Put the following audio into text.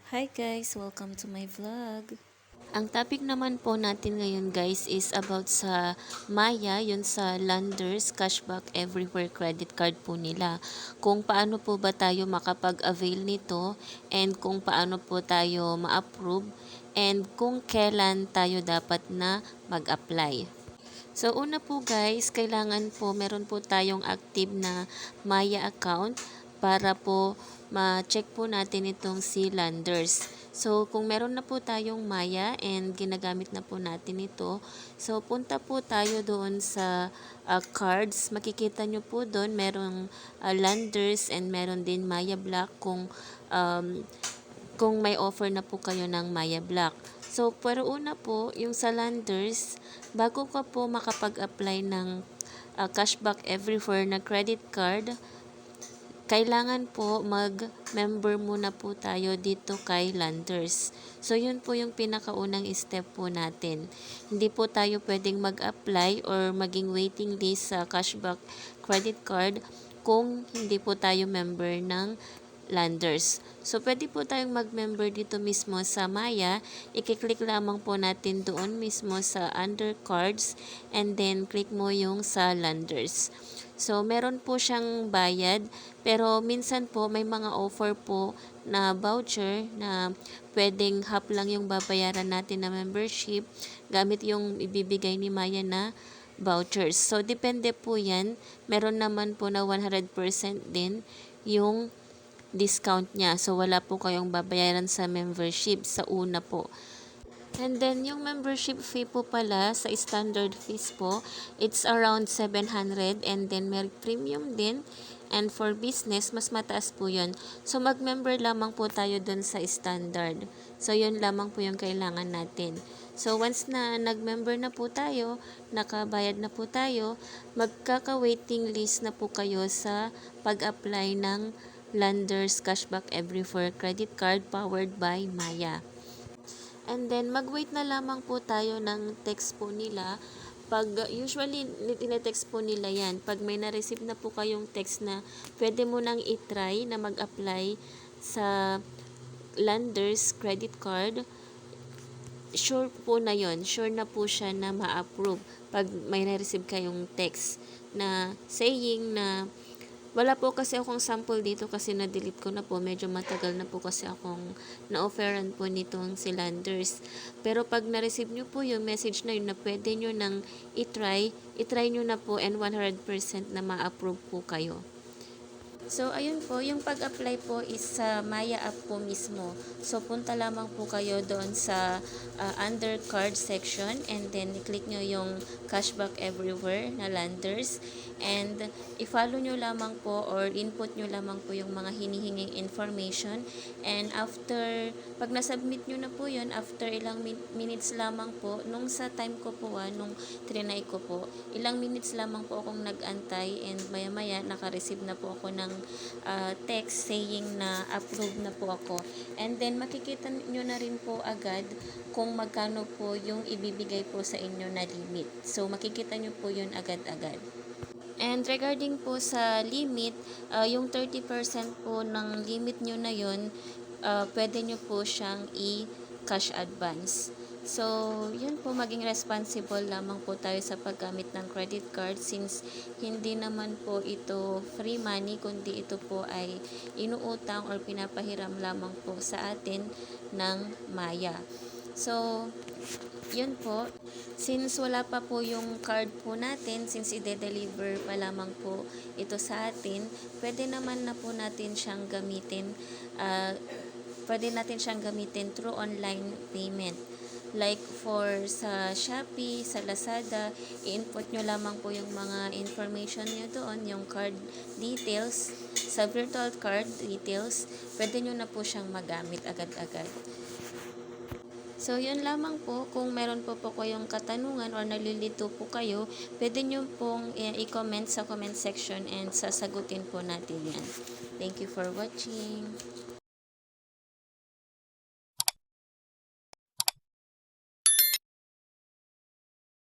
Hi guys, welcome to my vlog. Ang topic naman po natin ngayon guys is about sa Maya, yun sa Landers Cashback Everywhere credit card po nila. Kung paano po ba tayo makapag-avail nito and kung paano po tayo ma-approve and kung kailan tayo dapat na mag-apply. So una po guys, kailangan po meron po tayong active na Maya account para po ma-check po natin itong si Landers. So kung meron na po tayong Maya and ginagamit na po natin ito, so punta po tayo doon sa cards. Makikita nyo po doon merong Landers and meron din Maya Black kung may offer na po kayo ng Maya Black. So, pero una po, yung sa Landers, bago ka po makapag-apply ng cashback everywhere na credit card, kailangan po mag-member muna po tayo dito kay Landers. So, yun po yung pinakaunang step po natin. Hindi po tayo pwedeng mag-apply or maging waiting list sa cashback credit card kung hindi po tayo member ng Landers. So, pwede po tayong mag-member dito mismo sa Maya. I-click lamang po natin doon mismo sa under cards and then click mo yung sa Landers. So, meron po siyang bayad pero minsan po may mga offer po na voucher na pwedeng half lang yung babayaran natin na membership gamit yung ibibigay ni Maya na vouchers. So, depende po yan. Meron naman po na 100% din yung discount niya. So, wala po kayong babayaran sa membership sa una po. And then, yung membership fee po pala sa standard fees po, it's around 700 and then may premium din. And for business, mas mataas po yun. So, mag-member lamang po tayo dun sa standard. So, yun lamang po yung kailangan natin. So, once na nag-member na po tayo, nakabayad na po tayo, magkaka-waiting list na po kayo sa pag-apply ng Landers Cashback Everywhere credit card powered by Maya. And then, mag-wait na lamang po tayo ng text po nila. Usually, tinetext po nila yan. Pag may na-receive na po kayong text na pwede mo nang itry na mag-apply sa Landers credit card, sure po na yon, sure na po siya na ma-approve pag may na-receive kayong text na saying na wala po kasi akong sample dito kasi na-delete ko na po. Medyo matagal na po kasi akong na-offeran po nitong si Landers. Pero pag na-receive nyo po yung message na yun na pwede nyo nang itry nyo na po and 100% na ma-approve po kayo. So, ayun po, yung pag-apply po is sa Maya app po mismo. So, punta lamang po kayo doon sa under card section and then i-click nyo yung cashback everywhere na Landers and i-follow nyo lamang po or input nyo lamang po yung mga hinihinging information and after, pag nasubmit nyo na po yun, after ilang minutes lamang po, nung sa time ko po nung trinay ko po, ilang minutes lamang po akong nag-antay and maya-maya naka-receive na po ako ng text saying na approve na po ako. And then makikita nyo na rin po agad kung magkano po yung ibibigay po sa inyo na limit. So makikita nyo po yun agad-agad. And regarding po sa limit, yung 30% po ng limit nyo na yun, pwede nyo po siyang i-cash advance. So, yun po, maging responsible lamang po tayo sa paggamit ng credit card since hindi naman po ito free money, kundi ito po ay inuutang or pinapahiram lamang po sa atin ng Maya. So, yun po, since wala pa po yung card po natin, since i-deliver pa lamang po ito sa atin, pwede naman na po natin siyang gamitin, through online payment. Like for sa Shopee, sa Lazada, i-input nyo lamang po yung mga information nyo doon, yung card details, sa virtual card details, pwede nyo na po siyang magamit agad-agad. So, yun lamang po. Kung meron po kayong katanungan or nalilito po kayo, pwede nyo pong i-comment sa comment section and sasagutin po natin yan. Thank you for watching.